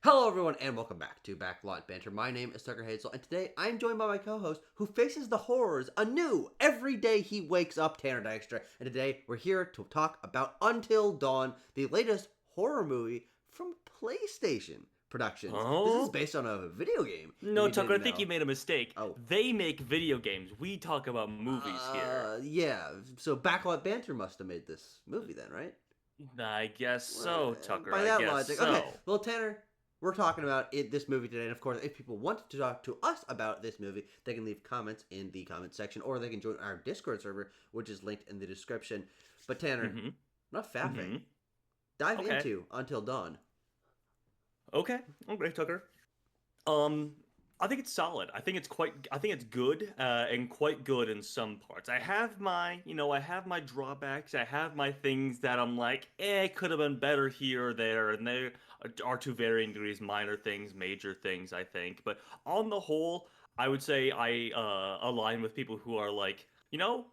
Hello, everyone, and welcome back to Backlot Banter. My name is Tucker Hazel, and today I'm joined by my co-host, who faces the horrors anew every day he wakes up, Tanner Dykstra. And today we're here to talk about Until Dawn, the latest horror movie from PlayStation Productions. This is Oh? based on a video game, if No, you Tucker, I didn't think you know. made a mistake. Oh, They make video games. We talk about movies here. yeah. So Backlot Banter must have made this movie then, right? I guess so, Tucker. By I that guess logic, okay. so. Well, Tanner, we're talking about this movie today, and of course, if people want to talk to us about this movie, they can leave comments in the comment section, or they can join our Discord server, which is linked in the description. But Tanner, Mm-hmm. enough faffing. Mm-hmm. Dive Okay. into Until Dawn. Okay. Okay, Tucker. Um, I think it's solid. I think it's good, and quite good in some parts. I have my drawbacks. I have my things that I'm like, it could have been better here or there, and they are to varying degrees minor things, major things, I think. But on the whole, I would say I align with people who are like,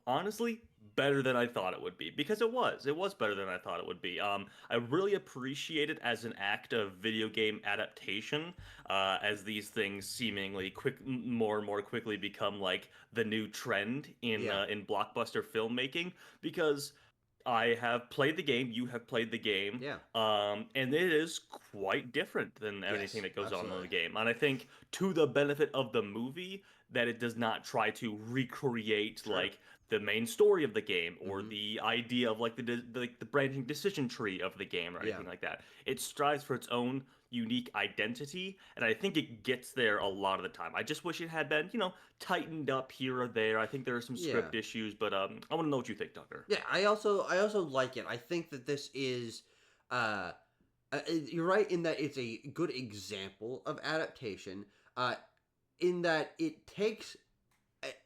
honestly, better than I thought it would be because it was better than I thought it would be. I really appreciate it as an act of video game adaptation, as these things seemingly more and more quickly become like the new trend Yeah, in blockbuster filmmaking. Because I have played the game, you have played the game, yeah, and it is quite different than anything yes, that goes on in absolutely. the game. And I think to the benefit of the movie, that it does not try to recreate Sure. like the main story of the game or Mm-hmm. the idea of like the branching decision tree of the game or Yeah. anything like that. It strives for its own unique identity, and I think it gets there a lot of the time. I just wish it had been, tightened up here or there. I think there are some Yeah. script issues, but I want to know what you think, Tucker. Yeah, I also like it. I think that this is uh you're right in that it's a good example of adaptation. In that it takes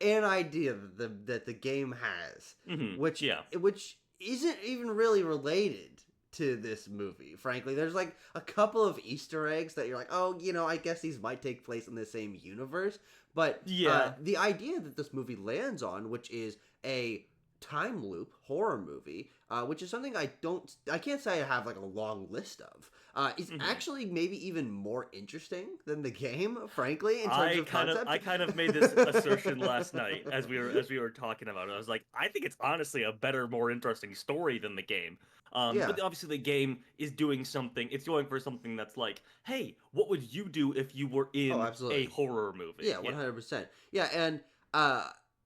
an idea that the game has, which Yeah. which isn't even really related to this movie. Frankly, there's like a couple of Easter eggs that you're like, oh, I guess these might take place in the same universe. But Yeah. the idea that this movie lands on, which is a time loop horror movie, which is something I can't say I have like a long list of. Is hmm actually maybe even more interesting than the game, frankly, in terms I of kind of concept. I kind of made this assertion last night as we were talking about it. I was like, I think it's honestly a better, more interesting story than the game. Yeah. But obviously the game is doing something. It's going for something that's like, hey, what would you do if you were Oh, in a absolutely. horror movie? Yeah, Yeah. 100%. Yeah, and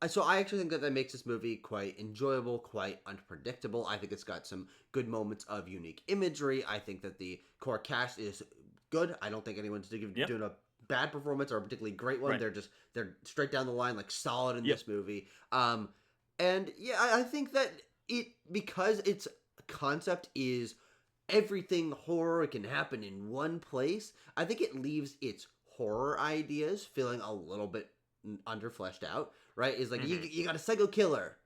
so I actually think that makes this movie quite enjoyable, quite unpredictable. I think it's got some good moments of unique imagery. I think that the core cast is good. I don't think anyone's Yep. doing a bad performance or a particularly great one. Right. They're straight down the line, like solid in Yep. this movie. And yeah, I think that because its concept is everything horror can happen in one place. I think it leaves its horror ideas feeling a little bit underfleshed out. Right? Is like hmm you got a psycho killer.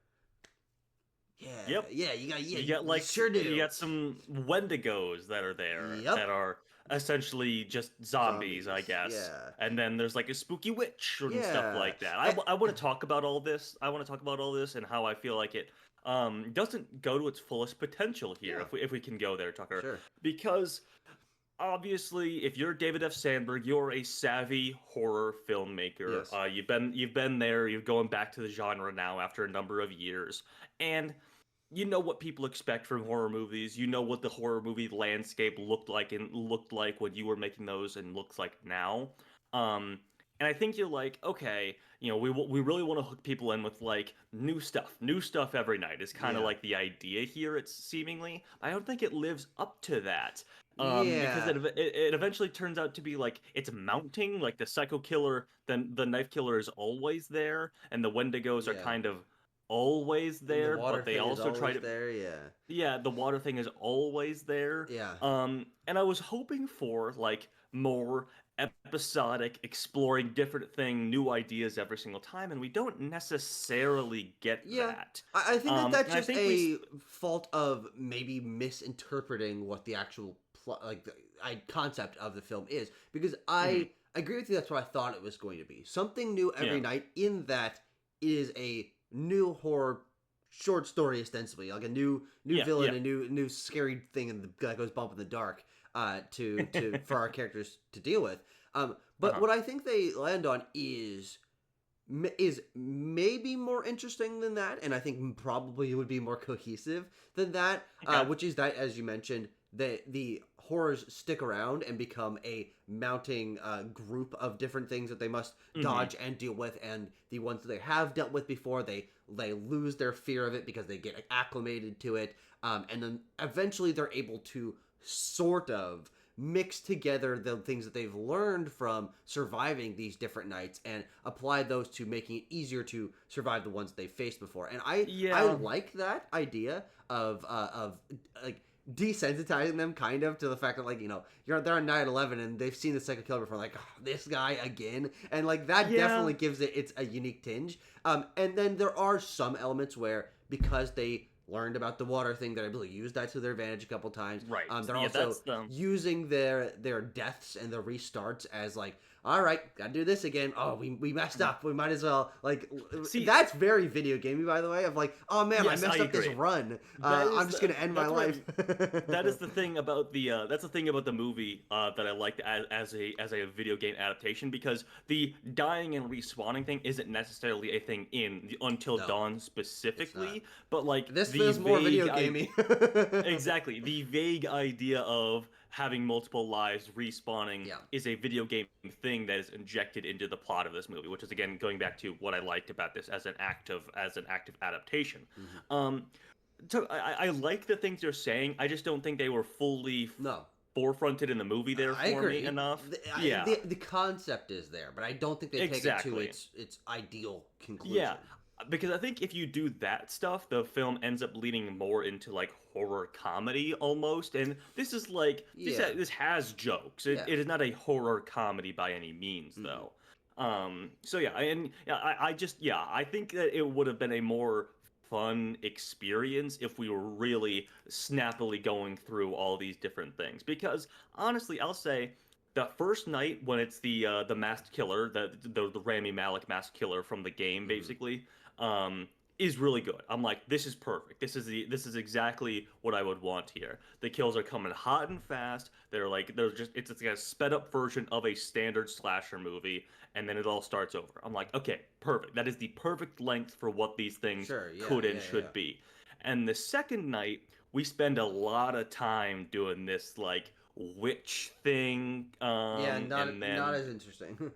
Yeah, Yep. yeah, You got you sure you do. got some Wendigos that are there Yep, that are essentially just zombies, I zombies. guess. Yeah, And then there's like a spooky witch and stuff yeah. like that. I want to talk about all this. I want to talk about all this and how I feel like it doesn't go to its fullest potential here, Yeah, if we can go there, Tucker. sure. Because obviously, if you're David F Sandberg, you're a savvy horror filmmaker. Yes. You've been there. You're going back to the genre now after a number of years, and you know what people expect from horror movies. You know what the horror movie landscape looked like when you were making those and looks like now. Um, and I think you're like, okay, we really want to hook people in with like new stuff every night is kind of Yeah. like the idea here. It's seemingly, I don't think it lives up to that. Because Yeah. it eventually turns out to be like it's mounting, like the psycho killer, then the knife killer is always there, and the Wendigos are Yeah. kind of always And the there, water but they thing is also try always to, there. Yeah. yeah, the water thing is always there. Yeah. And I was hoping for like more episodic, exploring different new ideas every single time, and we don't necessarily get Yeah, that. I think that that's And I just think a fault of maybe misinterpreting what the actual like the concept of the film is. Because mhm, I agree with you. That's what I thought it was going to be. Something new every yeah, night. In that it is a new horror short story, ostensibly like a new yeah, villain, yeah, a new scary thing that goes bump in the dark. to for our characters to deal with. But Uh-huh. what I think they land on is maybe more interesting than that, and I think probably would be more cohesive than that. Okay. Which is that, as you mentioned, the horrors stick around and become a mounting group of different things that they must Hmm. dodge and deal with, and the ones that they have dealt with before, they lose their fear of it because they get acclimated to it, and then eventually they're able to sort of mix together the things that they've learned from surviving these different nights and apply those to making it easier to survive the ones they faced before. And I Yeah. like that idea of like desensitizing them kind of to the fact that, like, they're on 9/11 and they've seen the psycho killer before, like, oh, this guy again, and like that Yeah. definitely gives it's a unique tinge. And then there are some elements where, because they learned about the water thing, they're able to use that to their advantage a couple times. Right. They're Yeah. also That's the. using their deaths and their restarts as, like, all right, gotta do this again. Oh, we messed up. We might as well, like, See. that's very video gamey, by the way. Of like, oh man, I Yes, I messed up this agree. run. That I'm is just gonna end my that's what life. that is the thing about the that's the thing about the movie that I liked as a video game adaptation, because the dying and respawning thing isn't necessarily a thing in the Until No, Dawn it's not. specifically, but like This the feels more vague video gamey. exactly. The vague idea of having multiple lives respawning Yeah. is a video game thing that is injected into the plot of this movie, which is again going back to what I liked about this as an active adaptation. Mhm. Um, so I like the things you're saying. I just don't think they were fully No, forefronted in the movie there I for me agree. enough. The, Yeah, the concept is there, but I don't think they take it to exactly. its ideal Yeah, conclusion. because I think if you do that stuff, the film ends up leaning more into like horror comedy almost. And this is like Yeah, this has jokes. yeah. It is not a horror comedy by any means, Mm-mm. though. So yeah, and yeah, I just yeah, I think that it would have been a more fun experience if we were really snappily going through all these different things. Because honestly, I'll say the first night when it's the masked killer, the Rami Malek masked killer from the game, Mm-hmm. basically, um, is really good. I'm like, this is perfect. This is exactly what I would want here. The kills are coming hot and fast. They're just it's like a sped up version of a standard slasher movie, and then it all starts over. I'm like, okay, perfect. That is the perfect length for what these things Sure. Yeah. could Yeah. and Yeah. should be. And the second night, we spend a lot of time doing this like witch thing, Yeah. Not then as interesting.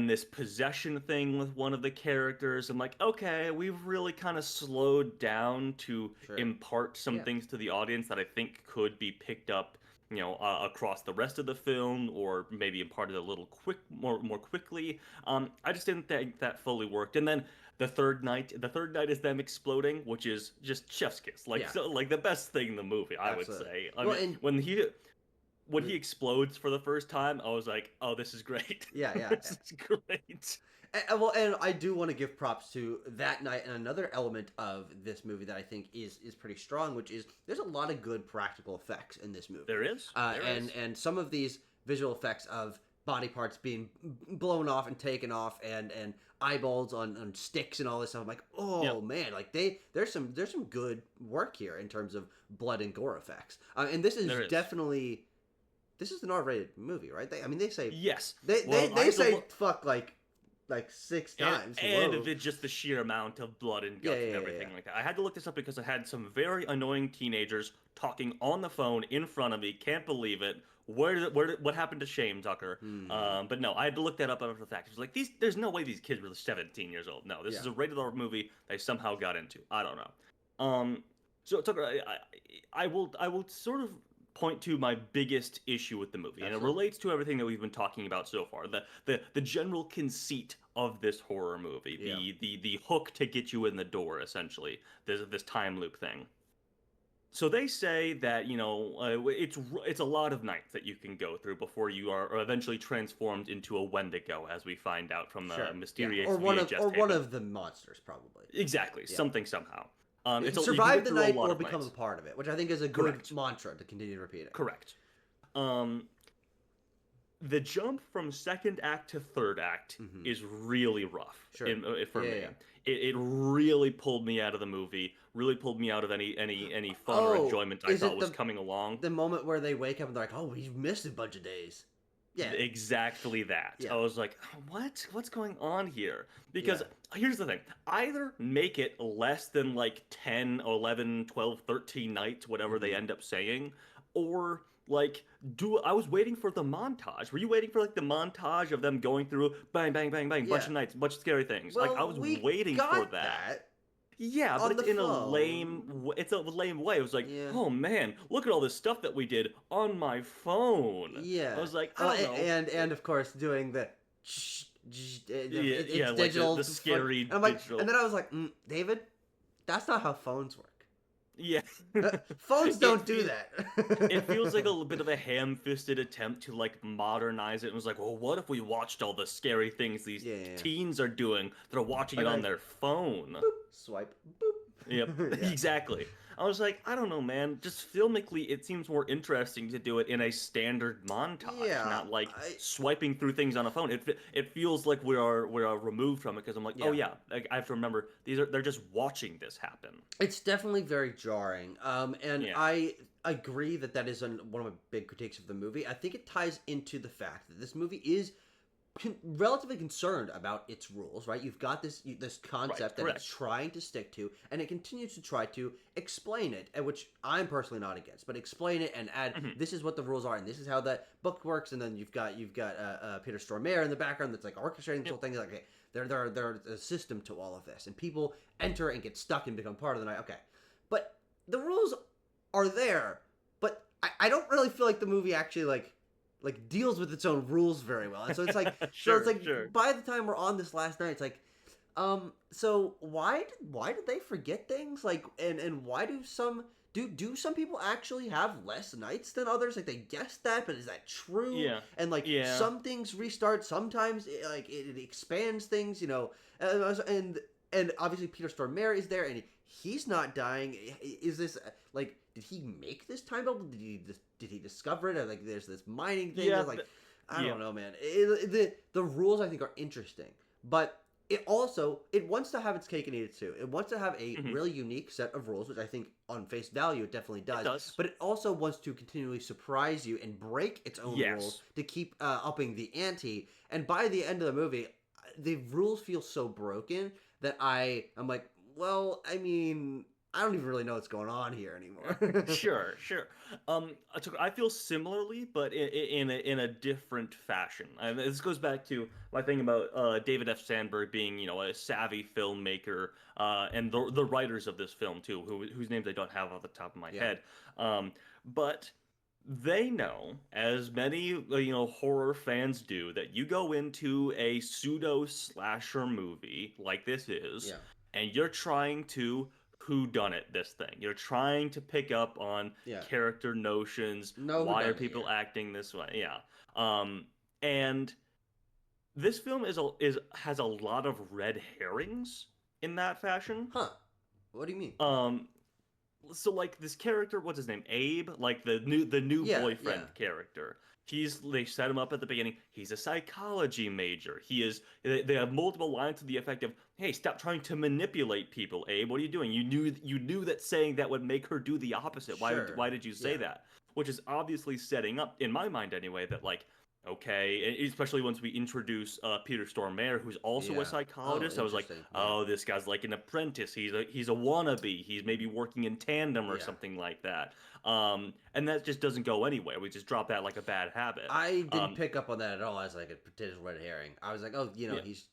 this possession thing with one of the characters. I'm like, okay, we've really kind of slowed down to Sure. impart some Yeah. things to the audience that I think could be picked up, across the rest of the film, or maybe imparted a little more quickly. I just didn't think that fully worked. And then the third night is them exploding, which is just chef's kiss, like Yeah. so, like the best thing in the movie, I would Absolutely. say. I Well, mean, and when he explodes for the first time, I was like, "Oh, this is great. yeah. Yeah. This is great." And I do want to give props to that night and another element of this movie that I think is pretty strong, which is there's a lot of good practical effects in this movie. There is. There And is. some of these visual effects of body parts being blown off and taken off, and eyeballs on sticks and all this stuff. I'm like, Yep. oh man, like there's some good work here in terms of blood and gore effects. And There is. this is an R-rated movie, right? I mean, they say Yes. they Well, they, I they had to say look, fuck like six times. and Whoa. just the sheer amount of blood and Yeah, guts yeah, and yeah, everything yeah. like that. I had to look this up because I had some very annoying teenagers talking on the phone in front of me. Can't believe it. What happened to Shame Tucker? Hmm. But no, I had to look that up after the fact. It was like there's no way these kids were 17 years old. No, this Yeah. is a rated R movie they somehow got into. I don't know. So Tucker, I will sort of point to my biggest issue with the movie, and it Absolutely. relates to everything that we've been talking about so far. The general conceit of this horror movie, Yeah. the hook to get you in the door, essentially. This time loop thing. So they say that it's a lot of nights that you can go through before you are eventually transformed into a Wendigo, as we find out from the Sure. Yeah. mysterious Or VHS one tape. of the monsters probably. Exactly, Yeah. something somehow. You can Survive get the through a night lot or of become nights. a part of it, which I think is a good Correct. mantra to continue repeating. Correct. Um, the jump from second act to third act Mm-hmm. is really rough Sure. for Yeah, me. yeah. It really pulled me out of the movie, really pulled me out of any fun or Oh, enjoyment I is thought it was coming along. the moment where they wake up and they're like, "Oh, we've missed a bunch of days." Yeah, Exactly that. yeah, I was like, what's going on here? Because yeah. here's the thing. Either make it less than like 10, 11, 12, 13 nights, whatever they Mm-hmm. end up saying, or like do I was waiting for the montage. Were you waiting for like the montage of them going through bang bang bang bang bunch Yeah. of nights, bunch of scary things? Like I Well, was we waiting for got that. that Yeah, but on it's the in a phone. it's a lame way. It was like, Yeah. "Oh man, look at all this stuff that we did on my phone." I Yeah. was like, I Oh, don't know. and of course doing the Yeah, yeah, it's like digital the fun. And scary I'm like, and digital. then I was like, David, that's not how phones work. Yeah. Phones It don't do feels it feels like a that. little bit of a ham-fisted attempt to like modernize it. And was like, well, what if we watched all the scary things these Yeah. teens are doing that are watching it Like on their phone? boop, swipe, Yep, boop. Yeah. exactly. I was like, I don't know, man. Just filmically, it seems more interesting to do it in a standard montage, Yeah. not like I swiping through things on a phone. It feels like we are removed from it because I'm like, oh yeah. yeah, I have to remember they're just watching this happen. It's definitely very jarring. And Yeah. I agree that that is one of my big critiques of the movie. I think it ties into the fact that this movie is relatively concerned about its rules, right? You've got this Right. concept that it's Correct. trying to stick to, and it continues to try to explain it, and which I'm personally not against, but explain it and add Hmm. this is what the rules are, and this is how that book works, and then you've got Peter Stormare in the background that's like orchestrating this Yep. whole thing. Like, okay, there's a system to all of this, and people enter and get stuck and become part of the night. Okay, but the rules are there, but I don't really feel like the movie actually deals with its own rules very well. And so it's Sure. like Sure. by the time we're on this last night, it's like, so why did they forget things? Like, and why do some people actually have less nights than others? Like they guessed that, but is that true? Yeah. And like Yeah. some things restart, sometimes it expands things, and obviously Peter Stormare is there, and he's not dying. Is this like did he make this time bubble? Did he discover it? Or like there's this mining thing. Yeah. That's like I Yeah. don't know, man. The rules I think are interesting, but it wants to have its cake and eat it too. It wants to have a Hmm. really unique set of rules, which I think on face value it definitely It does. does. But it also wants to continually surprise you and break its own rules Yes. to keep upping the ante. And by the end of the movie, the rules feel so broken that I'm like, well, I mean, I don't even really know what's going on here anymore. Sure, sure. I feel similarly, but in a different fashion. And this goes back to my thing about David F Sandberg being, a savvy filmmaker, and the writers of this film too, whose names I don't have off the top of my Yeah. head. But they know, as many horror fans do, that you go into a pseudo slasher movie like this is, Yeah. and you're trying to who done it this thing. You're trying to pick up on Yeah. character notions. No Why are whodunit people here. acting this way? Yeah. And this film is has a lot of red herrings in that fashion. Huh. What do you mean? Um, so like this character, what's his name? Abe, like the new Yeah, yeah. boyfriend character. They set him up at the beginning. He's a psychology major. They have multiple lines to the effect of, "Hey, stop trying to manipulate people, Abe. What are you doing? You knew that saying that would make her do the opposite. Sure. Why did you say Yeah. that?" Which is obviously setting up in my mind anyway that like, okay, especially once we introduce Peter Stormare, who's also a Yeah. Oh, psychologist. I was like, interesting. Yeah. oh, this guy's like an apprentice. He's a wannabe. He's maybe working in tandem or Yeah. something like that. And that just doesn't go anywhere. We just drop that like a bad habit. I didn't Um, pick up on that at all as like a potential red herring. I was like, oh, yeah. he's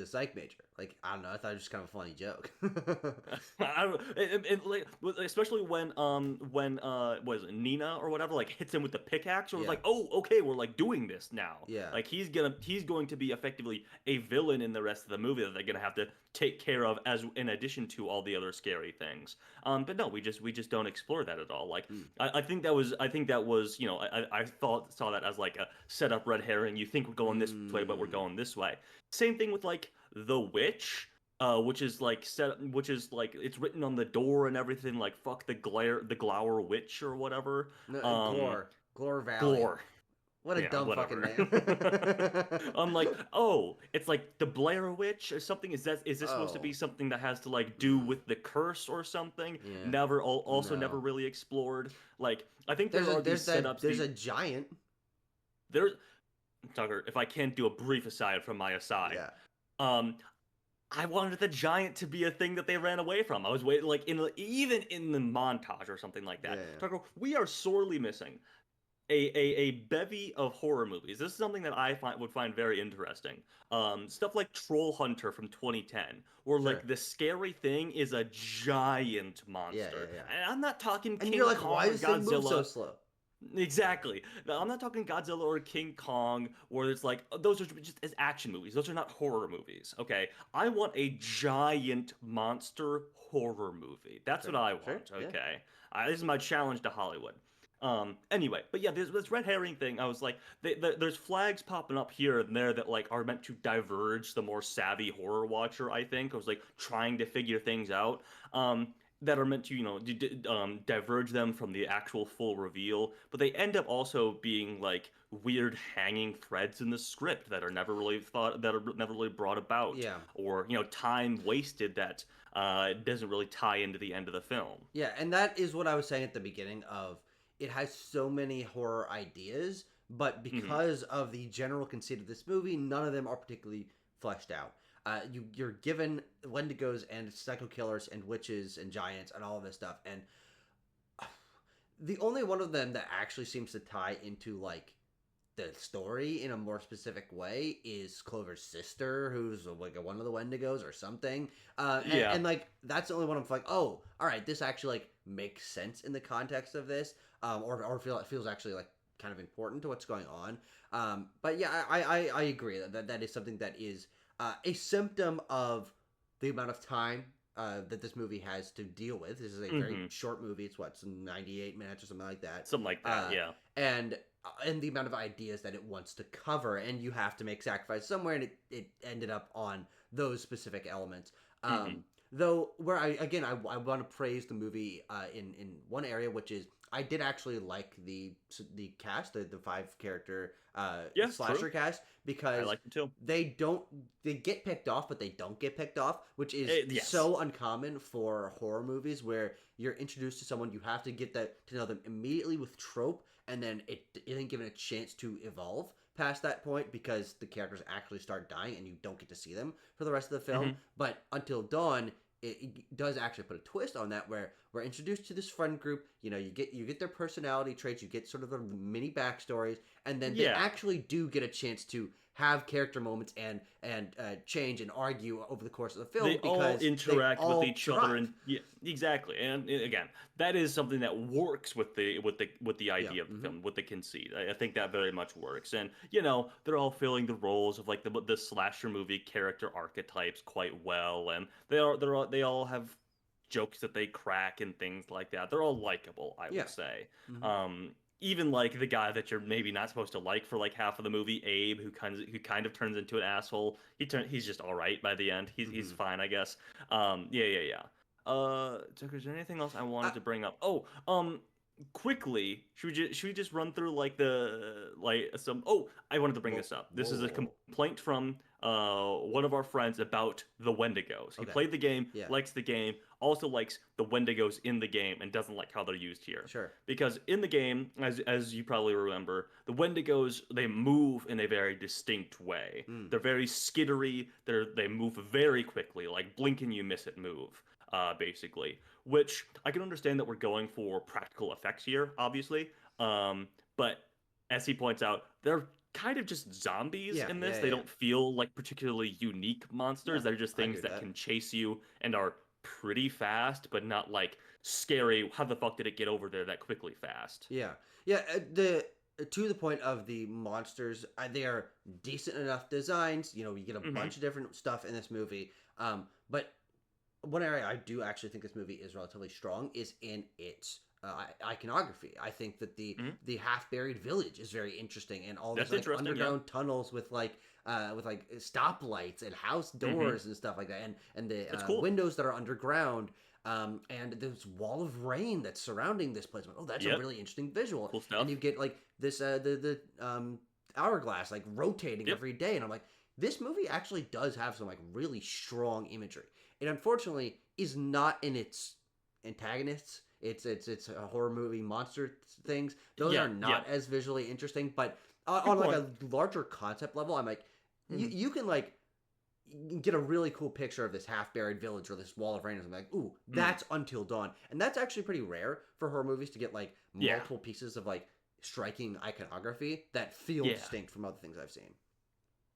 a psych major. Like I don't know. I thought it was just kind of a funny joke. I don't, like, especially when was it Nina or whatever like hits him with the pickaxe, or was Yeah. like, oh, okay, we're like doing this now. Yeah. Like he's going to be effectively a villain in the rest of the movie that they're gonna have to take care of as in addition to all the other scary things. But no, we just don't explore that at all. Like Mm. I think that was I thought saw that as like a setup red herring. You think we're going this way, but we're Mm. going this way. Same thing with like the witch, which is like it's written on the door and everything, like fuck the glower witch or whatever. No, Um, Glor Valley. Glore. What a Yeah, dumb fucking whatever. name. I'm like, oh, it's like the Blair Witch or something. Is this supposed to be Oh. something that has to like do Mm, with the curse or something? yeah. Never, also never No. really explored. Like, I think There's there a are these there's that setups. there's a giant. There's Tucker. If I can do a brief aside from my aside, Yeah. um, I wanted the giant to be a thing that they ran away from. I was waiting, like even in the montage or something like Yeah. that. Yeah. Tucker, we are sorely missing a bevy of horror movies. This is something that would find very interesting. Stuff like Troll Hunter from 2010, where Sure. like the scary thing is a giant Yeah. monster. Yeah. Yeah. And I'm not talking And you're King like, Kong why or does this thing move so Godzilla. slow? Exactly. Now, I'm not talking Godzilla or King Kong, where it's like those are just as action movies. Those are not horror movies. Okay, I want a giant monster horror movie. That's what Sure. I Sure. want. Yeah. Okay, this is my challenge to Hollywood. Anyway, but yeah, there's this red herring thing. I was like, there's flags popping up here and there that like are meant to diverge the more savvy horror watcher. I think I was like trying to figure things out. That are meant to, diverge them from the actual full reveal, but they end up also being like weird hanging threads in the script that are never really brought about, Yeah. or time wasted that doesn't really tie into the end of the film. Yeah, and that is what I was saying at the beginning of it has so many horror ideas, but Hmm. because of the general conceit of this movie, none of them are particularly fleshed out. You're given Wendigos and psycho killers and witches and giants and all of this stuff, and the only one of them that actually seems to tie into like the story in a more specific way is Clover's sister, who's like one of the Wendigos or something. Yeah. Like that's the only one I'm like, oh, all right, this actually like makes sense in the context of this, it feels actually like kind of important to what's going on. But yeah, I agree that is something that is a symptom of the amount of time. That this movie has to deal with. This is a very Hmm. short movie. It's what, some 98 minutes or something like that. Something like that. Uh, Yeah. and the amount of ideas that it wants to cover, and you have to make sacrifice somewhere, and it ended up on those specific elements. Hmm. Though, where I want to praise the movie in one area, which is I did actually like the cast, the 5 character Yeah. slasher True. cast, I because like them too. they get picked off, but they don't get picked off, which is Yes. so uncommon for horror movies where you're introduced to someone, you have to get to know them immediately with trope, and then it isn't given a chance to evolve past that point because the characters actually start dying and you don't get to see them for the rest of the film. Hmm. But Until Dawn, it does actually put a twist on that where we're introduced to this friend group. You get their personality traits, you get sort of the mini backstories, and then they Yeah. actually do get a chance to have character moments and change and argue over the course of the film They all because they interact with all each other, thrive. and yeah, exactly. And again, that is something that works with the Yeah. idea of the film, with the conceit. I think that very much works. And they're all filling the roles of like the slasher movie character archetypes quite well, and they all have jokes that they crack and things like that. They're all likable, I Yeah. would say. Hmm. Even like the guy that you're maybe not supposed to like for like half of the movie, Abe, who kind of turns into an asshole. He's just all right by the end. He's Hmm. fine, I guess. Yeah, yeah, yeah. Tucker, is there anything else I Uh, wanted to bring up? Oh, quickly, should we just run through like some? Oh, I wanted to bring whoa, this up. This is a whoa. complaint from one of our friends about the Wendigos. He Okay. played the game, Yeah. likes the game, also likes the Wendigos in the game, and doesn't like how they're used here. Sure. Because in the game, as you probably remember, the Wendigos, they move in a very distinct way. Mm. They're very skittery. They move very quickly, like blink and you miss it move, basically. Which I can understand that we're going for practical effects here, obviously. But as he points out, they're kind of just zombies Yeah. in this. Yeah. They Yeah. don't feel like particularly unique monsters. Yeah. They're just I agree things with that that. can chase you and are pretty fast, but not like scary. How the fuck did it get over there that quickly fast? Yeah. Yeah. The To the point of the monsters, they are decent enough designs. You get a Hmm. bunch of different stuff in this movie. But one area I do actually think this movie is relatively strong is in its iconography. I think that Hmm. the half buried village is very interesting, and all these That's like interesting. Yeah. underground tunnels with like stoplights and house Hmm. doors and stuff like that, and the That's cool. windows that are underground. and this wall of rain that's surrounding this place. I'm like, oh, that's a Yep. really interesting visual. Cool And stuff. you get like this the hourglass like rotating Yep. every day, and I'm like, this movie actually does have some like really strong imagery. It unfortunately is not in its antagonists. It's a horror movie monster things. Those Yeah. are Yeah. not as visually interesting, but Good on like point. a larger concept level, I'm like, Mhm. you can like get a really cool picture of this half buried village or this wall of rain. And I'm like, ooh, Mhm. that's Until Dawn, and that's actually pretty rare for horror movies to get like Yeah. multiple pieces of like striking iconography that feel Yeah. distinct from other things I've seen.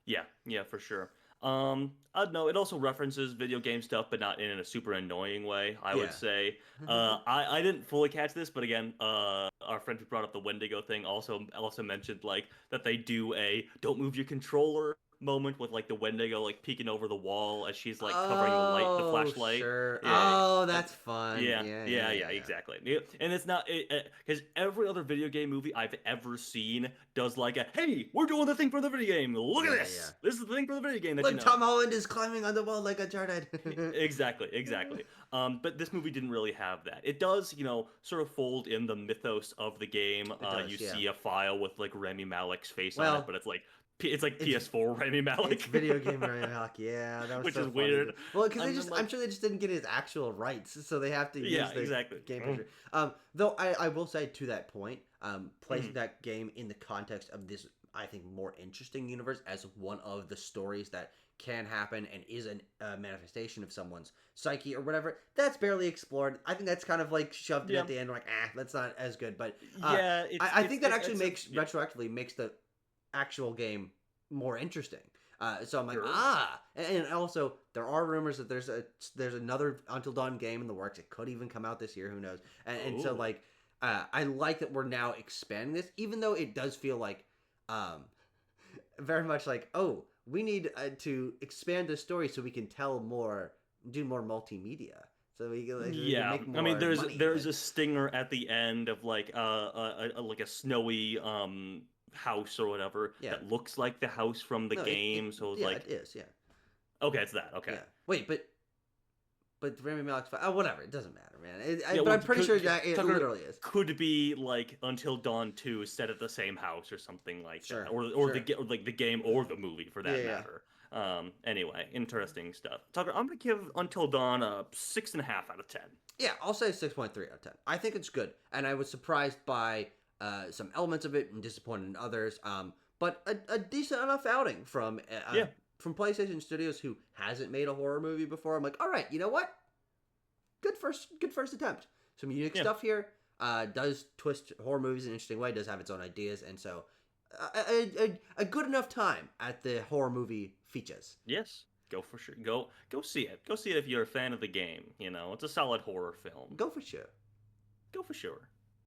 Yeah, yeah, for sure. I don't know. It also references video game stuff, but not in a super annoying way, I would Yeah. say. I didn't fully catch this, but again, our friend who brought up the Wendigo thing also mentioned like that they do a "don't move your controller" moment with like the Wendigo like peeking over the wall as she's like covering the Oh, flashlight. sure. Yeah, Oh, yeah. that's fun. Yeah, Yeah, yeah, yeah, yeah, yeah, yeah. exactly. Yeah, and it's not because every other video game movie I've ever seen does like a hey, we're doing the thing for the video game. Look at Yeah, yeah. this. This is the thing for the video game that you Look, know. Tom Holland is climbing on the wall like Uncharted. Exactly, exactly. But this movie didn't really have that. It does, sort of fold in the mythos of the game. It You does, yeah. see a file with like Rami Malek's face on it, Well, but it's like it's PS4 Rami it's Malek, video game Ryan Hawk. Yeah, that was which so is funny. weird. Well, because And then I'm like, sure they just didn't get his actual rights, so they have to use yeah, the exactly. game picture. Though I will say to that point, placing Mhm. that game in the context of this, I think, more interesting universe as one of the stories that can happen and is a manifestation of someone's psyche or whatever. That's barely explored. I think that's kind of like shoved in Yeah, at the end, like that's not as good. But yeah. I think that actually It's a makes yeah, retroactively makes the actual game more interesting. So I'm like, sure. and also there are rumors that there's another Until Dawn game in the works. It could even come out this year. Who knows? And so Oh, like, I like that we're now expanding this, even though it does feel like, um, very much like, oh, we need to expand the story so we can tell more, do more multimedia, so we can yeah. make I mean, more there's money. there's But a stinger at the end of like like a snowy house or whatever yeah, that looks like the house from the no, it game. So it's yeah, it like, is, yeah, okay, it's that. Okay. yeah. Wait, but Rami Malek's oh, whatever. It doesn't matter, man. Yeah, But well, I'm pretty sure that it Tucker literally is. could be like Until Dawn 2 set at the same house or something like that, Sure, or sure. or like the game or the movie for Yeah, that yeah. matter. Anyway, interesting stuff. Tucker, I'm gonna give Until Dawn a 6.5 out of 10. Yeah, I'll say 6.3 out of 10. I think it's good, and I was surprised by some elements of it and disappointed in others. But a decent enough outing Yeah, from PlayStation Studios, who hasn't made a horror movie before. I'm like, all right, you know what? Good first attempt. Some unique yeah, stuff here. Does twist horror movies in an interesting way. Does have its own ideas, and so a good enough time at the horror movie features. yes. Go for sure. Go see it. Go see it if you're a fan of the game. It's a solid horror film. Go for sure. Go for sure.